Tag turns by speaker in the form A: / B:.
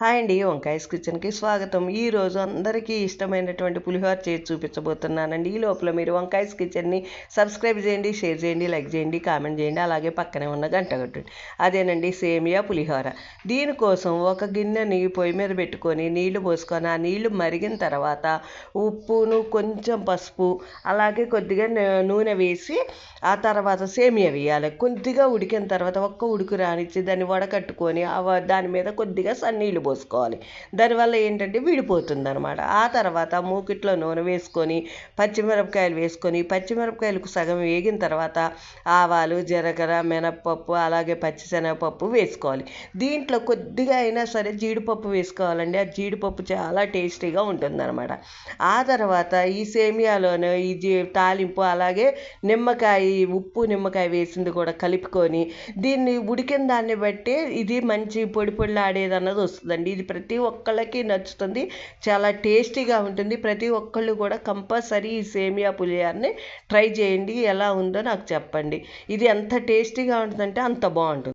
A: Hi అండి, వంకాయస్ కిచెన్కి స్వాగతం. ఈరోజు అందరికీ ఇష్టమైనటువంటి పులిహోర చేసి చూపించబోతున్నానండి. ఈ లోపల మీరు వంకాయస్ కిచెన్ని సబ్స్క్రైబ్ చేయండి, షేర్ చేయండి, లైక్ చేయండి, కామెంట్ చేయండి, అలాగే పక్కనే ఉన్న గంట కొట్టండి. అదేనండి సేమియా పులిహోర. దీనికోసం ఒక గిన్నెని పొయ్యి మీద పెట్టుకొని నీళ్లు పోసుకొని ఆ నీళ్లు మరిగిన తర్వాత ఉప్పును, కొంచెం పసుపు, అలాగే కొద్దిగా నూనె వేసి ఆ తర్వాత సేమియా వేయాలి. కొద్దిగా ఉడికిన తర్వాత ఒక్క ఉడుకు రానిచ్చి దాన్ని వడకట్టుకొని దాని మీద కొద్దిగా సన్నీళ్ళు పోసుకోవాలి. దానివల్ల ఏంటంటే విడిపోతుంది అనమాట. ఆ తర్వాత మూకిట్లో నూనె వేసుకొని పచ్చిమిరపకాయలు వేసుకొని పచ్చిమిరపకాయలకు సగం వేగిన తర్వాత ఆవాలు, జీలకర్ర, మినప్పప్పు, అలాగే పచ్చిశనగపప్పు వేసుకోవాలి. దీంట్లో కొద్దిగా అయినా సరే జీడిపప్పు వేసుకోవాలండి. ఆ జీడిపప్పు చాలా టేస్టీగా ఉంటుందన్నమాట. ఆ తర్వాత ఈ సేమియాలోనే ఈ తాలింపు, అలాగే నిమ్మకాయ, ఉప్పు నిమ్మకాయ వేసింది కూడా కలుపుకొని దీన్ని ఉడికిన దాన్ని బట్టి ఇది మంచి పొడి పొడిలాడేది అన్నది వస్తుందండి. ఇది ప్రతి ఒక్కళ్ళకి నచ్చుతుంది, చాలా టేస్టీగా ఉంటుంది. ప్రతి ఒక్కళ్ళు కూడా కంపల్సరీ ఈ సేమియా పులిహోరని ట్రై చేయండి. ఎలా ఉందో నాకు చెప్పండి. ఇది ఎంత టేస్టీగా ఉంటుందంటే అంత బాగుంటుంది.